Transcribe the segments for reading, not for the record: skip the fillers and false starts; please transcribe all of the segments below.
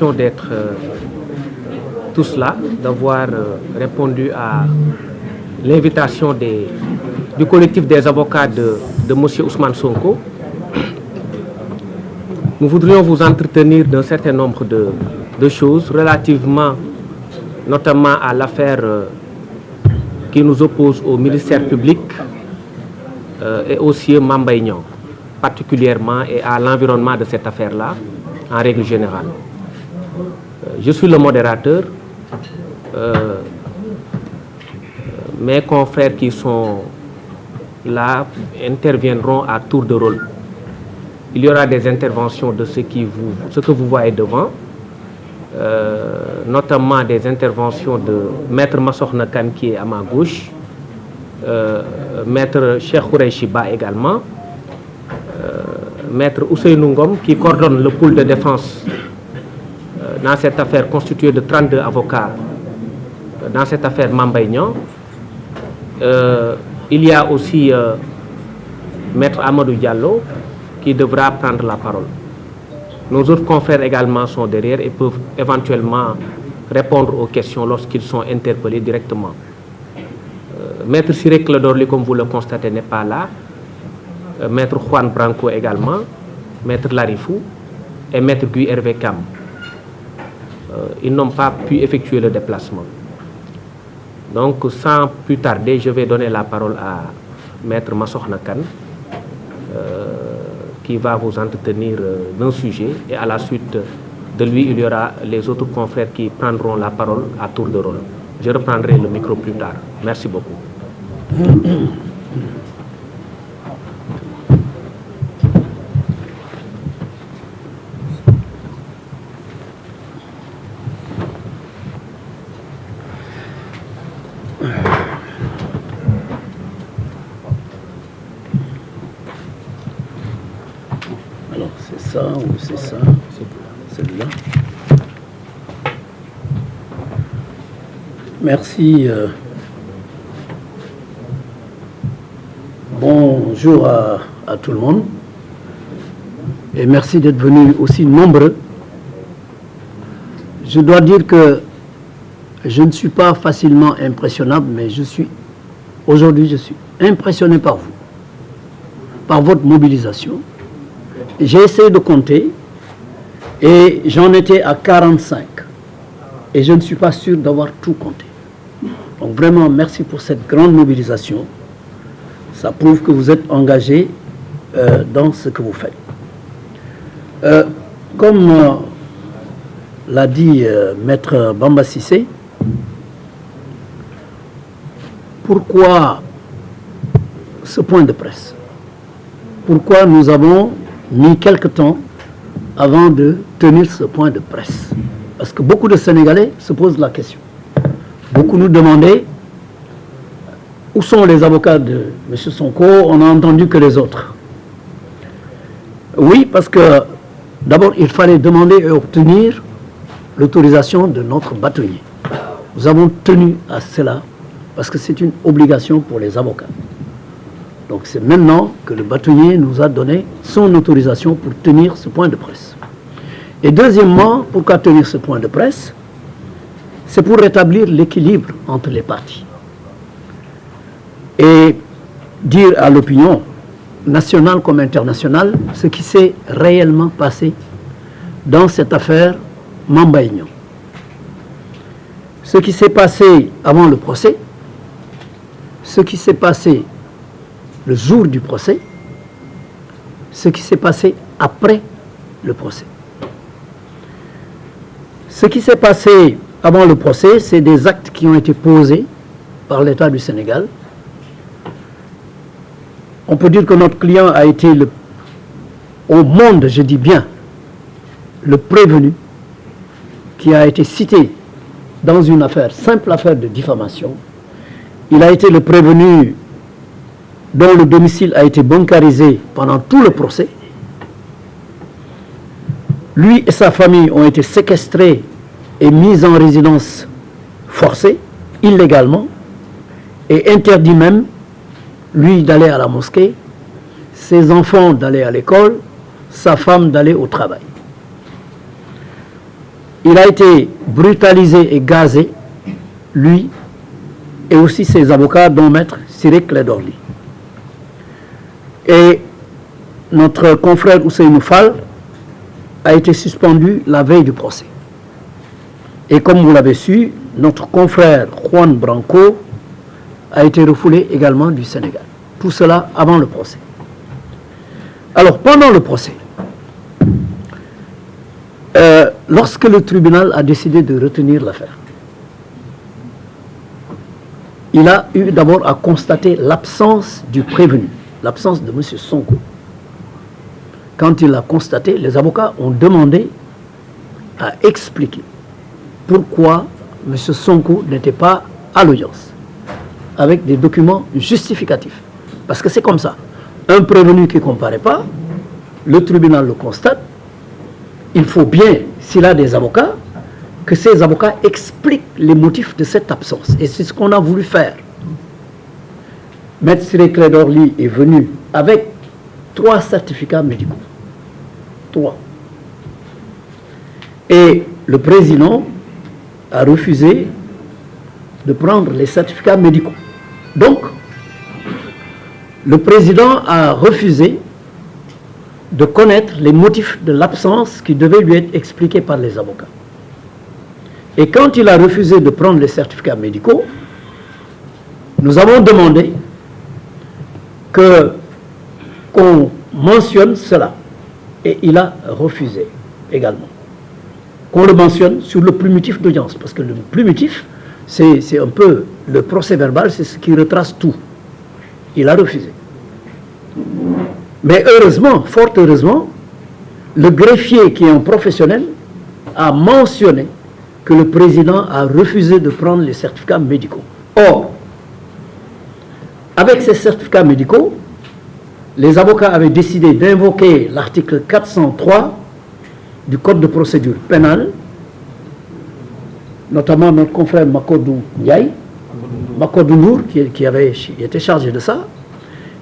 satisfaction d'être tous là, d'avoir répondu à l'invitation du collectif des avocats de M. Ousmane Sonko. Nous voudrions vous entretenir d'un certain nombre de choses relativement notamment à l'affaire qui nous oppose au ministère public et aussi Mame Mbaye Niang particulièrement et à l'environnement de cette affaire-là en règle générale. Je suis le modérateur. Mes confrères qui sont là interviendront à tour de rôle. Il y aura des interventions de ce que vous voyez devant, notamment des interventions de Maître Massokhna Kane qui est à ma gauche, Maître Cheikh Khoureyssi Ba également, Maître Ousseynou Ngom qui coordonne le pôle de défense dans cette affaire constituée de 32 avocats dans cette affaire Mame Mbaye Niang. Il y a aussi Maître Amadou Diallo qui devra prendre la parole. Nos autres confrères également sont derrière et peuvent éventuellement répondre aux questions lorsqu'ils sont interpellés directement. Maître Ciré Clédor Ly, comme vous le constatez, n'est pas là. Maître Juan Branco également, Maître Larifou et Maître Guy Hervé Cam. Ils n'ont pas pu effectuer le déplacement. Donc, sans plus tarder, je vais donner la parole à Maître Massokhna Kane, qui va vous entretenir d'un sujet, et à la suite de lui, il y aura les autres confrères qui prendront la parole à tour de rôle. Je reprendrai le micro plus tard. Merci beaucoup. Alors, c'est ça ou c'est ça? Celui-là. Merci. Bonjour à tout le monde. Et merci d'être venus aussi nombreux. Je dois dire que je ne suis pas facilement impressionnable, mais aujourd'hui, je suis impressionné par vous, par votre mobilisation. J'ai essayé de compter et j'en étais à 45. Et je ne suis pas sûr d'avoir tout compté. Donc vraiment, merci pour cette grande mobilisation. Ça prouve que vous êtes engagés dans ce que vous faites. Comme l'a dit Maître Bamba Cissé, pourquoi ce point de presse? Pourquoi nous avons mis quelque temps avant de tenir ce point de presse? Parce que beaucoup de Sénégalais se posent la question. Beaucoup nous demandaient où sont les avocats de M. Sonko, on n'a entendu que les autres. Oui, parce que d'abord, il fallait demander et obtenir l'autorisation de notre bâtonnier. Nous avons tenu à cela parce que c'est une obligation pour les avocats. Donc c'est maintenant que le bâtonnier nous a donné son autorisation pour tenir ce point de presse. Et deuxièmement, pourquoi tenir ce point de presse? C'est pour rétablir l'équilibre entre les parties. Et dire à l'opinion nationale comme internationale ce qui s'est réellement passé dans cette affaire Mame Mbaye Niang. Ce qui s'est passé avant le procès, ce qui s'est passé le jour du procès, ce qui s'est passé après le procès. Ce qui s'est passé avant le procès, c'est des actes qui ont été posés par l'État du Sénégal. On peut dire que notre client a été au monde, je dis bien, le prévenu qui a été cité dans une affaire, simple affaire de diffamation. Il a été le prévenu dont le domicile a été bancarisé pendant tout le procès. Lui et sa famille ont été séquestrés et mis en résidence forcée, illégalement, et interdit même, lui, d'aller à la mosquée, ses enfants d'aller à l'école, sa femme d'aller au travail. il a été brutalisé et gazé, lui et aussi ses avocats, dont Maître Ciré Clédor Ly. Et notre confrère Ousseynou Fall a été suspendu la veille du procès. Et comme vous l'avez su, notre confrère Juan Branco a été refoulé également du Sénégal. Tout cela avant le procès. Alors, pendant le procès, lorsque le tribunal a décidé de retenir l'affaire, il a eu d'abord à constater l'absence du prévenu, l'absence de M. Sonko. Quand il l'a constaté, les avocats ont demandé à expliquer pourquoi M. Sonko n'était pas à l'audience, avec des documents justificatifs. Parce que c'est comme ça. Un prévenu qui ne comparaît pas, le tribunal le constate, il faut bien, s'il a des avocats, que ces avocats expliquent les motifs de cette absence. Et c'est ce qu'on a voulu faire. Maître Ciré Clédor Ly est venu avec 3 certificats médicaux. 3. Et le président a refusé de prendre les certificats médicaux. Donc, le président a refusé de connaître les motifs de l'absence qui devaient lui être expliqués par les avocats. Et quand il a refusé de prendre les certificats médicaux, nous avons demandé qu'on mentionne cela. Et il a refusé également. Qu'on le mentionne sur le plumitif d'audience. Parce que le plumitif, c'est un peu le procès verbal, c'est ce qui retrace tout. Il a refusé. Mais heureusement, fort heureusement, le greffier qui est un professionnel a mentionné que le président a refusé de prendre les certificats médicaux. Or, avec ces certificats médicaux, les avocats avaient décidé d'invoquer l'article 403 du Code de procédure pénale, notamment notre confrère Makodou Ndiaye, Makodou Nour, qui était chargé de ça,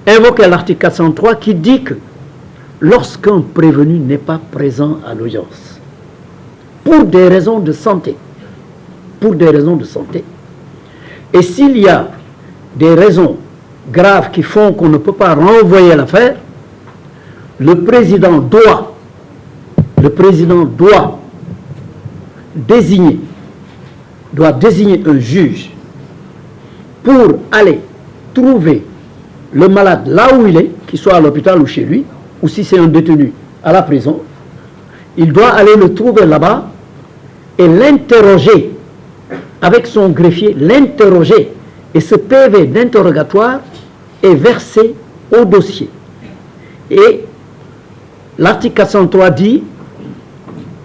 invoquer l'article 403 qui dit que lorsqu'un prévenu n'est pas présent à l'audience, pour des raisons de santé, et s'il y a des raisons graves qui font qu'on ne peut pas renvoyer l'affaire, le président doit désigner un juge pour aller trouver le malade là où il est, qu'il soit à l'hôpital ou chez lui, ou si c'est un détenu à la prison, il doit aller le trouver là-bas et l'interroger avec son greffier, l'interroger. Et ce PV d'interrogatoire est versé au dossier. Et l'article 403 dit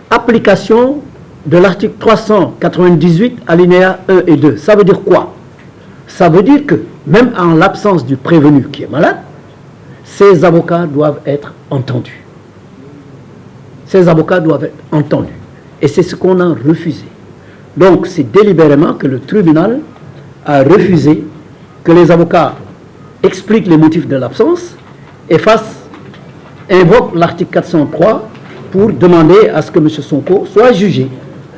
application de l'article 398 alinéa 1 et 2. Ça veut dire quoi? Ça veut dire que même en l'absence du prévenu qui est malade, ces avocats doivent être entendus. Ces avocats doivent être entendus. Et c'est ce qu'on a refusé. Donc c'est délibérément que le tribunal a refusé que les avocats expliquent les motifs de l'absence et invoquent l'article 403 pour demander à ce que M. Sonko soit jugé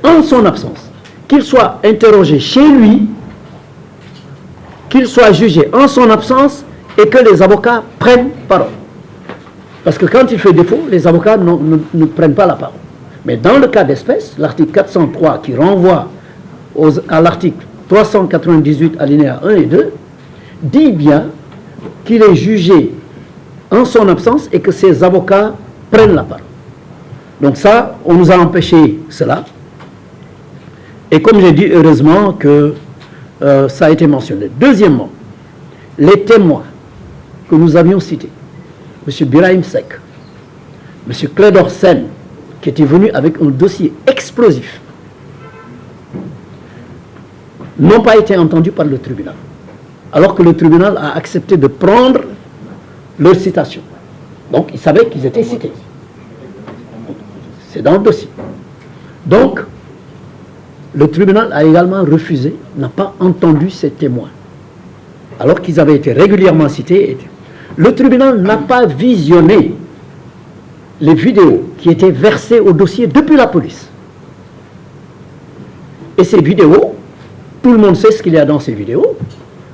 en son absence, qu'il soit interrogé chez lui, qu'il soit jugé en son absence et que les avocats prennent parole. Parce que quand il fait défaut, les avocats ne prennent pas la parole. Mais dans le cas d'espèce, l'article 403 qui renvoie à l'article 398 alinéa 1 et 2 dit bien qu'il est jugé en son absence et que ses avocats prennent la parole. Donc ça, on nous a empêché cela. Et comme j'ai dit, heureusement que ça a été mentionné. Deuxièmement, les témoins que nous avions cités, M. Birahim Seck, M. Clédor Sène, qui était venu avec un dossier explosif, n'ont pas été entendus par le tribunal, alors que le tribunal a accepté de prendre leur citation. Donc, ils savaient qu'ils étaient cités. C'est dans le dossier. Donc, le tribunal a également refusé, n'a pas entendu ces témoins, alors qu'ils avaient été régulièrement cités. Le tribunal n'a pas visionné les vidéos qui étaient versées au dossier depuis la police. Et ces vidéos, tout le monde sait ce qu'il y a dans ces vidéos.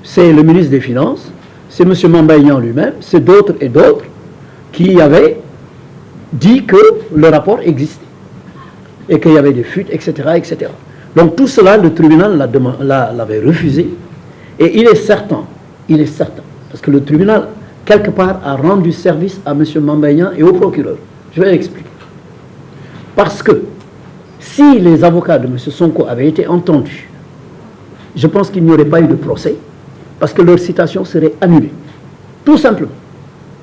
C'est le ministre des Finances, c'est M. Mambaïan lui-même, c'est d'autres et d'autres qui avaient dit que le rapport existait et qu'il y avait des fuites, etc., etc. Donc tout cela, le tribunal l'avait refusé. Et il est certain, parce que le tribunal, quelque part, a rendu service à M. Mambaïan et au procureur. Je vais l'expliquer. Parce que si les avocats de M. Sonko avaient été entendus, je pense qu'il n'y aurait pas eu de procès, parce que leur citation serait annulée. Tout simplement.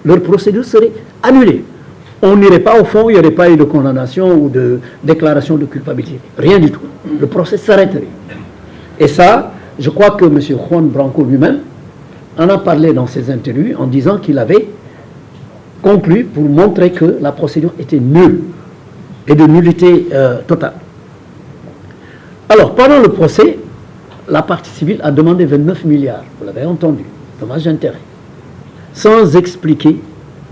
Leur procédure serait annulée. On n'irait pas au fond, il n'y aurait pas eu de condamnation ou de déclaration de culpabilité. Rien du tout. Le procès s'arrêterait. Et ça, je crois que M. Juan Branco lui-même en a parlé dans ses interviews en disant qu'il avait conclu pour montrer que la procédure était nulle et de nullité totale. Alors, pendant le procès, la partie civile a demandé 29 milliards, vous l'avez entendu, dommages d'intérêt, sans expliquer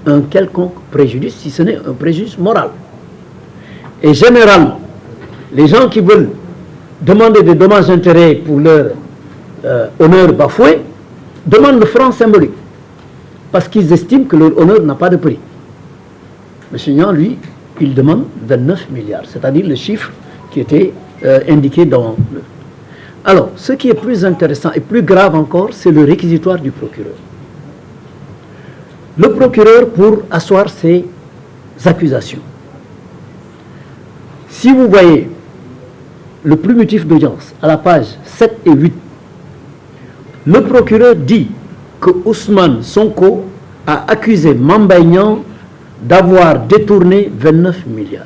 un quelconque préjudice, si ce n'est un préjudice moral. Et généralement, les gens qui veulent demander des dommages d'intérêt pour leur honneur bafoué, demandent le franc symbolique, parce qu'ils estiment que leur honneur n'a pas de prix. M. Niang, lui, il demande 29 milliards, c'est-à-dire le chiffre qui était indiqué dans le... Alors, ce qui est plus intéressant et plus grave encore, c'est le réquisitoire du procureur. Le procureur, pour asseoir ses accusations. Si vous voyez le plumitif d'audience à la page 7 et 8, le procureur dit que Ousmane Sonko a accusé Mambaïan d'avoir détourné 29 milliards.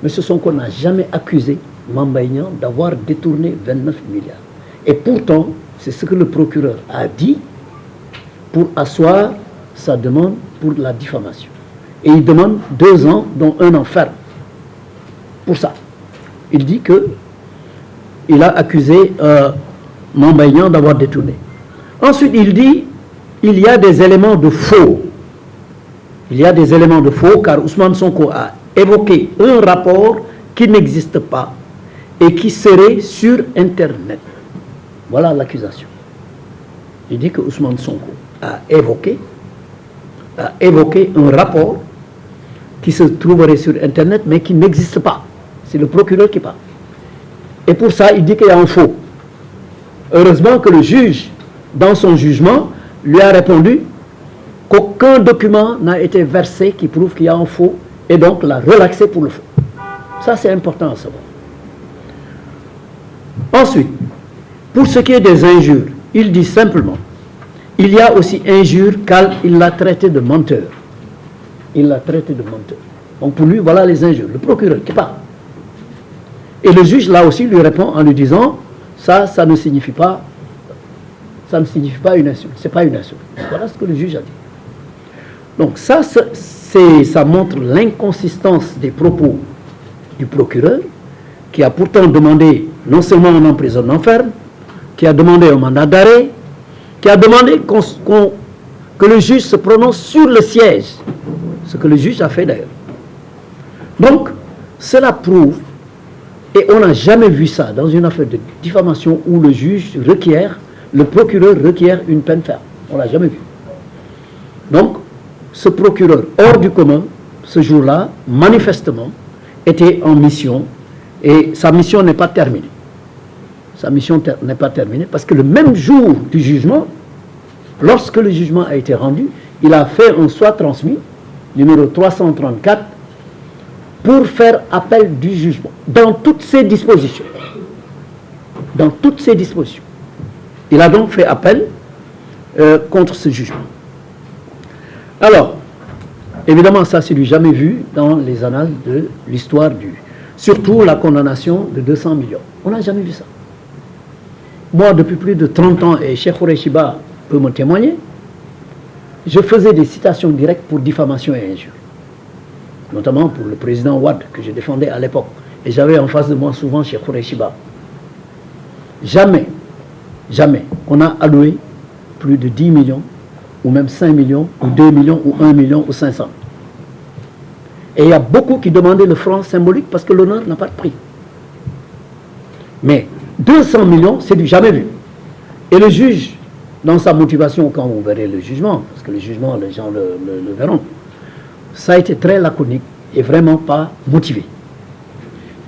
M. Sonko n'a jamais accusé Mambaïan d'avoir détourné 29 milliards. Et pourtant, c'est ce que le procureur a dit pour asseoir sa demande pour la diffamation. Et il demande 2 ans, dont 1 an ferme. Pour ça. Il dit qu'il a accusé Mambaïan d'avoir détourné. Ensuite, il dit il y a des éléments de faux. Il y a des éléments de faux car Ousmane Sonko a évoqué un rapport qui n'existe pas et qui serait sur Internet. Voilà l'accusation. Il dit que Ousmane Sonko a évoqué un rapport qui se trouverait sur Internet mais qui n'existe pas. C'est le procureur qui parle. Et pour ça, il dit qu'il y a un faux. Heureusement que le juge, dans son jugement, lui a répondu qu'aucun document n'a été versé qui prouve qu'il y a un faux et donc l'a relaxé pour le faux. Ça, c'est important à savoir. Ensuite, pour ce qui est des injures, il dit simplement il y a aussi injure car il l'a traité de menteur. Il l'a traité de menteur. Donc pour lui, voilà les injures. Le procureur qui parle. Et le juge, là aussi, lui répond en lui disant ça ne signifie pas une insulte. C'est pas une insulte. Voilà ce que le juge a dit. Donc ça montre l'inconsistance des propos du procureur, qui a pourtant demandé non seulement un emprisonnement ferme, qui a demandé un mandat d'arrêt, qui a demandé que le juge se prononce sur le siège, ce que le juge a fait d'ailleurs. Donc, cela prouve, et on n'a jamais vu ça dans une affaire de diffamation où le procureur requiert une peine ferme. On l'a jamais vu. Donc, ce procureur hors du commun, ce jour-là, manifestement, était en mission, et sa mission n'est pas terminée. Sa mission n'est pas terminée parce que le même jour du jugement, lorsque le jugement a été rendu, il a fait un soit transmis, numéro 334, pour faire appel du jugement, dans toutes ses dispositions. Dans toutes ses dispositions. Il a donc fait appel contre ce jugement. Alors, évidemment, ça, c'est du jamais vu dans les annales de l'histoire surtout la condamnation de 200 millions. On n'a jamais vu ça. Moi, depuis plus de 30 ans, et Cheikh Khoureyshiba peut me témoigner, je faisais des citations directes pour diffamation et injure. Notamment pour le président Wade, que je défendais à l'époque. Et j'avais en face de moi souvent Cheikh Khoureyshiba. Jamais on a alloué plus de 10 millions, ou même 5 millions, ou 2 millions, ou 1 million, ou 500. Et il y a beaucoup qui demandaient le franc symbolique parce que l'honneur n'a pas de prix. Mais 200 millions, c'est du jamais vu. Et le juge, dans sa motivation, quand vous verrez le jugement, parce que le jugement, les gens le verront, ça a été très laconique et vraiment pas motivé.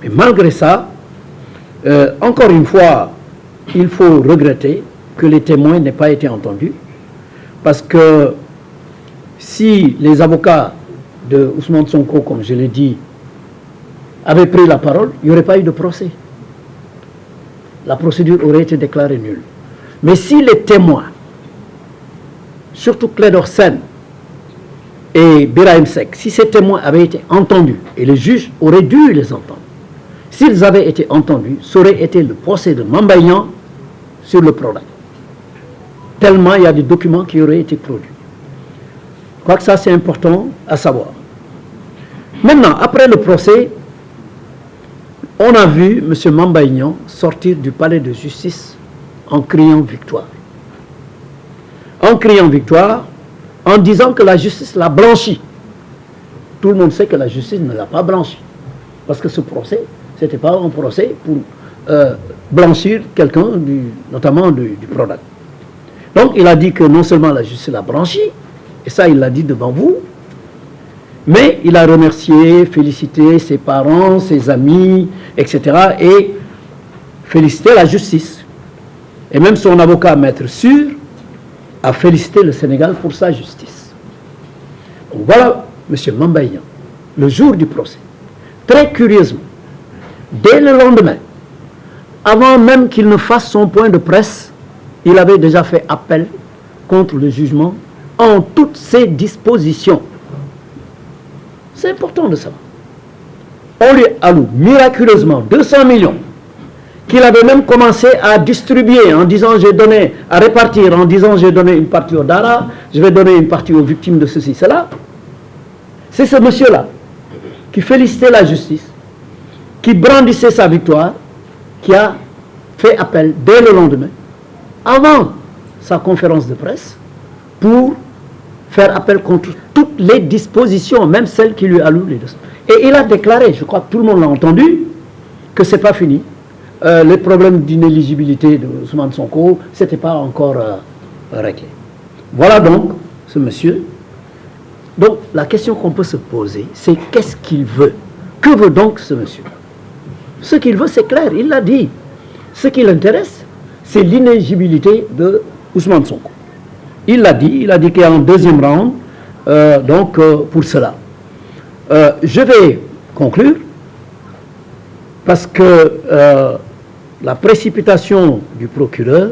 Mais malgré ça, encore une fois, il faut regretter que les témoins n'aient pas été entendus, parce que si les avocats de Ousmane Sonko, comme je l'ai dit, avaient pris la parole, il n'y aurait pas eu de procès. La procédure aurait été déclarée nulle. Mais si les témoins, surtout Clédor Sène et Birahim Seck, si ces témoins avaient été entendus, et le juge aurait dû les entendre, s'ils avaient été entendus, ça aurait été le procès de Mame Mbaye Niang sur le Prodac. Tellement il y a des documents qui auraient été produits. Je crois que ça c'est important à savoir. Maintenant, après le procès, on a vu M. Mame Mbaye Niang sortir du palais de justice en criant victoire. En criant victoire, en disant que la justice l'a blanchi. Tout le monde sait que la justice ne l'a pas blanchi. Parce que ce procès, ce n'était pas un procès pour blanchir quelqu'un, notamment du Prodac. Donc il a dit que non seulement la justice l'a blanchi, et ça il l'a dit devant vous, mais il a remercié, félicité ses parents, ses amis, etc. et félicité la justice. Et même son avocat, Maître Sûr, a félicité le Sénégal pour sa justice. Donc voilà M. Mame Mbaye Niang, le jour du procès. Très curieusement, dès le lendemain, avant même qu'il ne fasse son point de presse, il avait déjà fait appel contre le jugement en toutes ses dispositions. C'est important de savoir. On lui alloue miraculeusement 200 millions qu'il avait même commencé à distribuer en disant j'ai donné, à répartir en disant j'ai donné une partie aux Dara, je vais donner une partie aux victimes de ceci, cela. C'est ce monsieur-là qui félicitait la justice, qui brandissait sa victoire, qui a fait appel dès le lendemain, avant sa conférence de presse, pour faire appel contre toutes les dispositions, même celles qui lui allouent les 200. Et il a déclaré, je crois que tout le monde l'a entendu, que ce n'est pas fini. Les problèmes d'inéligibilité de Ousmane Sonko, ce n'était pas encore réglé. Voilà donc ce monsieur. Donc la question qu'on peut se poser, c'est qu'est-ce qu'il veut? Que veut donc ce monsieur? Ce qu'il veut, c'est clair, il l'a dit. Ce qui l'intéresse, c'est l'inéligibilité de Ousmane Sonko. Il a dit qu'il y a un deuxième round, pour cela. Je vais conclure, parce que la précipitation du procureur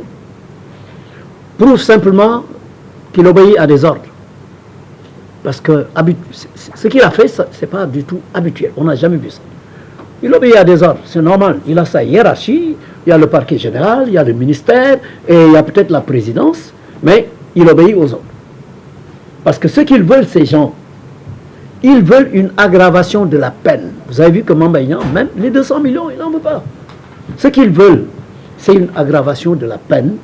prouve simplement qu'il obéit à des ordres. Parce que ce qu'il a fait, ce n'est pas du tout habituel. On n'a jamais vu ça. Il obéit à des ordres, c'est normal. Il a sa hiérarchie, il y a le parquet général, il y a le ministère, et il y a peut-être la présidence, mais il obéit aux ordres. Parce que ce qu'ils veulent, ces gens, ils veulent une aggravation de la peine. Vous avez vu que Mame Mbaye Niang, même les 200 millions, il n'en veut pas. Ce qu'ils veulent, c'est une aggravation de la peine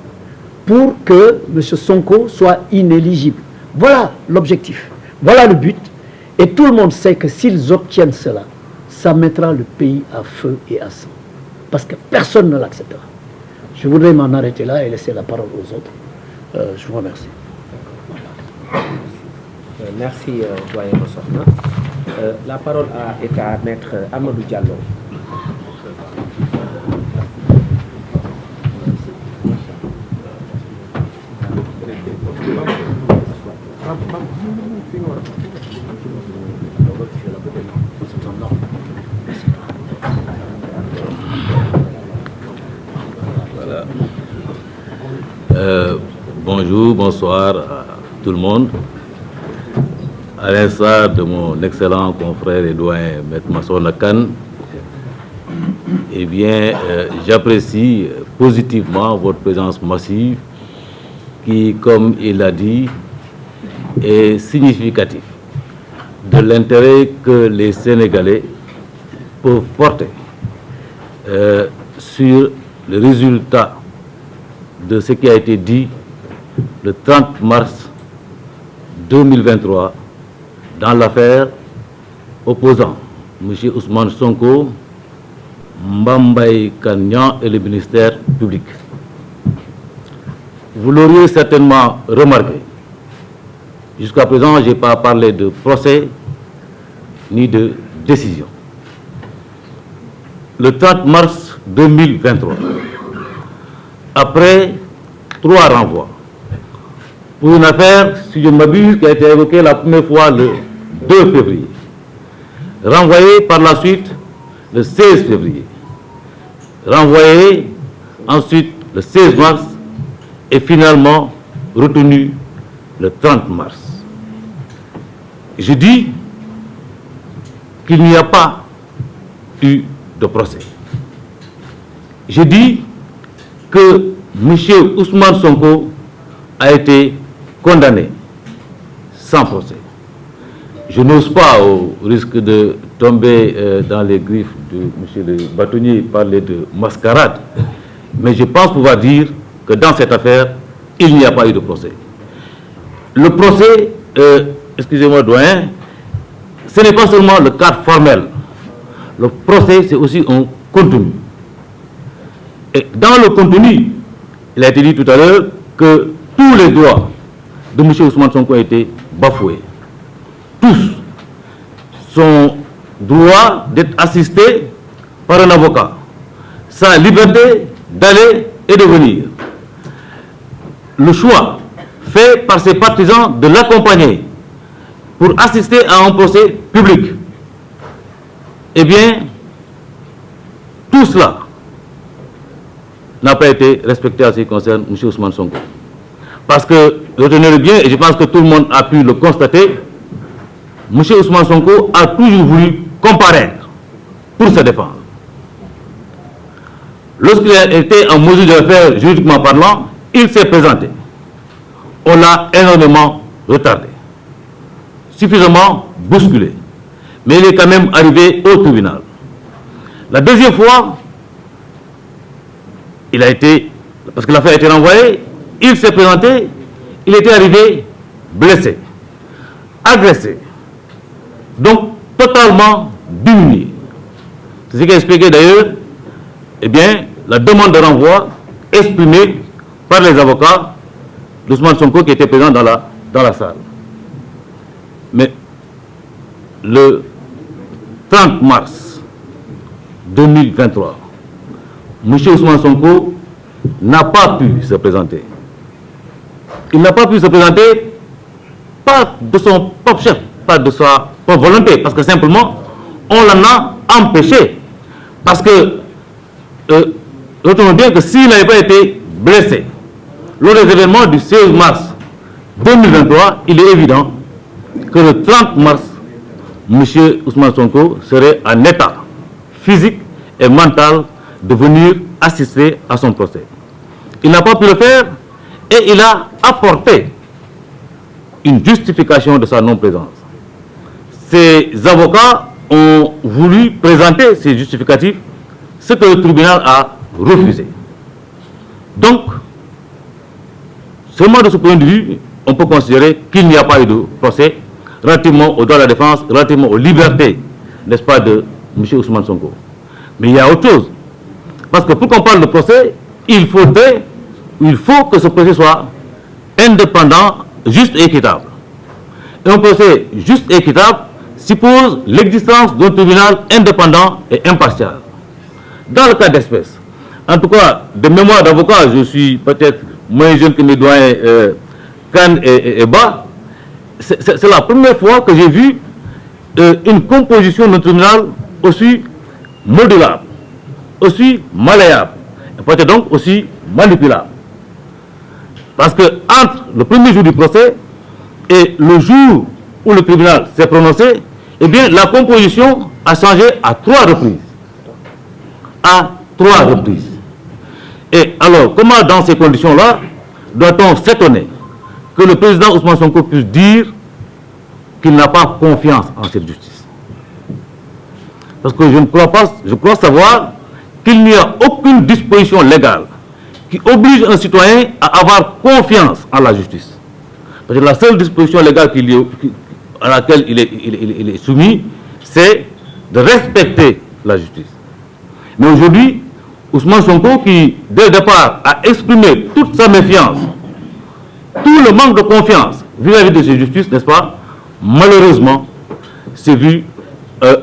pour que M. Sonko soit inéligible. Voilà l'objectif. Voilà le but. Et tout le monde sait que s'ils obtiennent cela, ça mettra le pays à feu et à sang. Parce que personne ne l'acceptera. Je voudrais m'en arrêter là et laisser la parole aux autres. Je vous remercie. Merci, doyen Bossokna. La parole est à Maître Amadou Diallo. Voilà. Bonjour, bonsoir à tout le monde. À l'instar de mon excellent confrère et doyen Maître Massokhna Kane, eh bien, j'apprécie positivement votre présence massive qui, comme il l'a dit, est significatif de l'intérêt que les Sénégalais peuvent porter sur le résultat de ce qui a été dit le 30 mars 2023 dans l'affaire opposant M. Ousmane Sonko, Mbambaye Kanyan et le ministère public. Vous l'auriez certainement remarqué. Jusqu'à présent, je n'ai pas parlé de procès ni de décision. Le 30 mars 2023, après 3 renvois, pour une affaire, si je ne m'abuse, qui a été évoquée la première fois le 2 février, renvoyée par la suite le 16 février, renvoyée ensuite le 16 mars et finalement retenu le 30 mars. Je dis qu'il n'y a pas eu de procès. Je dis que M. Ousmane Sonko a été condamné sans procès. Je n'ose pas, au risque de tomber dans les griffes de M. le bâtonnier, parler de mascarade, mais je pense pouvoir dire que dans cette affaire, il n'y a pas eu de procès. Le procès, excusez-moi doyen, ce n'est pas seulement le cadre formel. Le procès, c'est aussi un contenu. Et dans le contenu, il a été dit tout à l'heure que tous les droits de M. Ousmane Sonko ont été bafoués. Tous. Son droit d'être assisté par un avocat. Sa liberté d'aller et de venir. Le choix fait par ses partisans de l'accompagner pour assister à un procès public. Eh bien, tout cela n'a pas été respecté en ce qui concerne M. Ousmane Sonko. Parce que, retenez-le bien, et je pense que tout le monde a pu le constater, M. Ousmane Sonko a toujours voulu comparaître pour se défendre. Lorsqu'il a été en mesure de le faire juridiquement parlant, il s'est présenté. On l'a énormément retardé, suffisamment bousculé. Mais il est quand même arrivé au tribunal. La deuxième fois, il a été, parce que l'affaire a été renvoyée, il s'est présenté, il était arrivé blessé, agressé, donc totalement diminué. C'est ce qui a expliqué d'ailleurs, eh bien, la demande de renvoi exprimée par les avocats d'Ousmane Sonko qui était présent dans la salle. Mais le 30 mars 2023, M. Ousmane Sonko n'a pas pu se présenter. Il n'a pas pu se présenter, pas de son propre chef, pas de sa propre volonté, parce que simplement, on l'en a empêché. Parce que, retenons bien que s'il n'avait pas été blessé lors des événements du 16 mars 2023, il est évident que le 30 mars, M. Ousmane Sonko serait en état physique et mental de venir assister à son procès. Il n'a pas pu le faire et il a apporté une justification de sa non-présence. Ses avocats ont voulu présenter ces justificatifs, ce que le tribunal a refusé. Donc, seulement de ce point de vue, on peut considérer qu'il n'y a pas eu de procès relativement aux droits de la défense, relativement aux libertés, n'est-ce pas, de M. Ousmane Sonko. Mais il y a autre chose. Parce que pour qu'on parle de procès, il faut que ce procès soit indépendant, juste et équitable. Et un procès juste et équitable suppose l'existence d'un tribunal indépendant et impartial. Dans le cas d'espèce, en tout cas, de mémoire d'avocat, je suis peut-être moins jeune que mes doyens Khan et Ba, c'est la première fois que j'ai vu une composition d'un tribunal aussi modulable, aussi malléable, et peut-être donc aussi manipulable. Parce que entre le premier jour du procès et le jour où le tribunal s'est prononcé, eh bien, la composition a changé à 3 reprises. À 3 reprises. Et alors, comment dans ces conditions-là, doit-on s'étonner que le président Ousmane Sonko puisse dire qu'il n'a pas confiance en cette justice? Parce que je crois savoir qu'il n'y a aucune disposition légale qui oblige un citoyen à avoir confiance en la justice. Parce que la seule disposition légale à laquelle il est soumis, c'est de respecter la justice. Mais aujourd'hui, Ousmane Sonko, qui dès le départ a exprimé toute sa méfiance, tout le manque de confiance vis-à-vis de cette justice, n'est-ce pas, malheureusement, s'est vu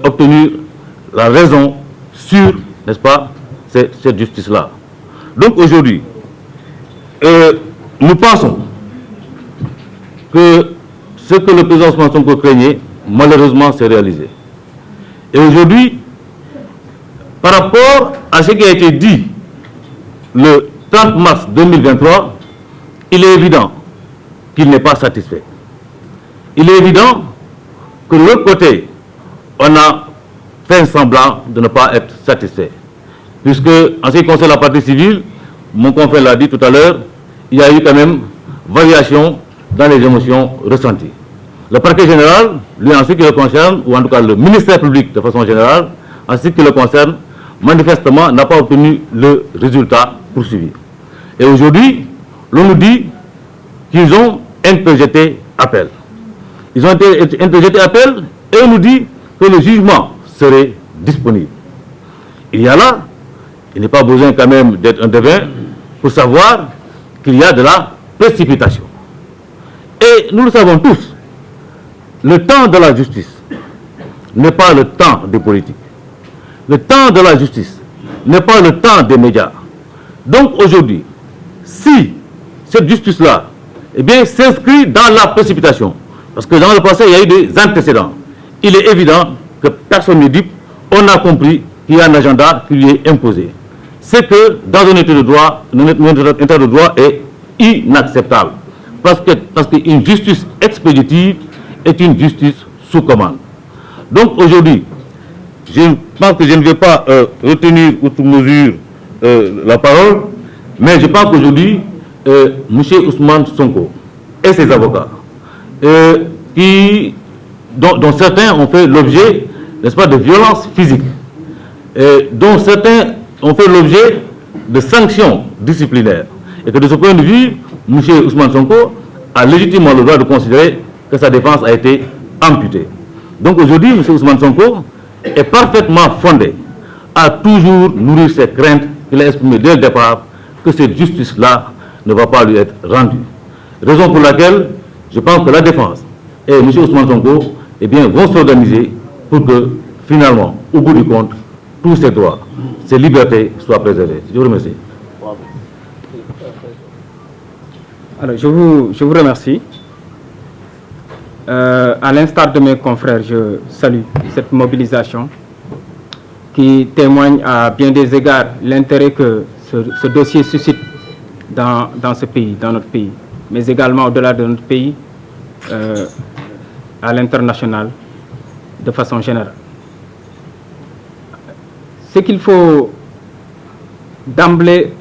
obtenir la raison sur, n'est-ce pas, cette justice-là. Donc aujourd'hui, nous pensons que ce que le président Ousmane Sonko craignait, malheureusement, s'est réalisé. Et aujourd'hui, par rapport à ce qui a été dit le 30 mars 2023, il est évident qu'il n'est pas satisfait. Il est évident que de l'autre côté, on a fait semblant de ne pas être satisfait. Puisque, en ce qui concerne la partie civile, mon confrère l'a dit tout à l'heure, il y a eu quand même variation dans les émotions ressenties. Le parquet général, lui, en ce qui le concerne, ou en tout cas le ministère public de façon générale, en ce qui le concerne, manifestement n'a pas obtenu le résultat poursuivi. Et aujourd'hui, l'on nous dit qu'ils ont interjeté appel. Ils ont interjeté appel et on nous dit que le jugement serait disponible. Il y a là, il n'est pas besoin quand même d'être un devin pour savoir qu'il y a de la précipitation. Et nous le savons tous, le temps de la justice n'est pas le temps des politiques. Le temps de la justice n'est pas le temps des médias. Donc aujourd'hui, si cette justice-là, eh bien, s'inscrit dans la précipitation, parce que dans le passé, il y a eu des antécédents, il est évident que personne ne dit, on a compris qu'il y a un agenda qui lui est imposé. C'est que dans un état de droit, notre état de droit est inacceptable. Parce qu'une justice expéditive est une justice sous commande. Donc aujourd'hui, je pense que je ne vais pas retenir outre mesure la parole, mais je pense qu'aujourd'hui, M. Ousmane Sonko et ses avocats, dont certains ont fait l'objet, n'est-ce pas, de violences physiques, dont certains ont fait l'objet de sanctions disciplinaires, et que de ce point de vue, M. Ousmane Sonko a légitimement le droit de considérer que sa défense a été amputée. Donc aujourd'hui, M. Ousmane Sonko est parfaitement fondé à toujours nourrir ses craintes qu'il a exprimées dès le départ, que cette justice-là ne va pas lui être rendue. Raison pour laquelle je pense que la défense et M. Ousmane Sonko, eh bien, vont s'organiser pour que finalement, au bout du compte, tous ces droits, ces libertés soient préservées. Je vous remercie. Alors, je vous remercie. À l'instar de mes confrères, je salue cette mobilisation qui témoigne à bien des égards l'intérêt que ce dossier suscite dans ce pays, dans notre pays, mais également au-delà de notre pays, à l'international, de façon générale. Ce qu'il faut d'emblée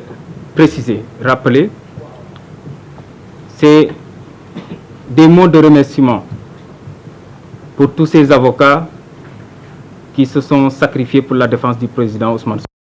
préciser, rappeler, c'est des mots de remerciement pour tous ces avocats qui se sont sacrifiés pour la défense du président Ousmane Sonko.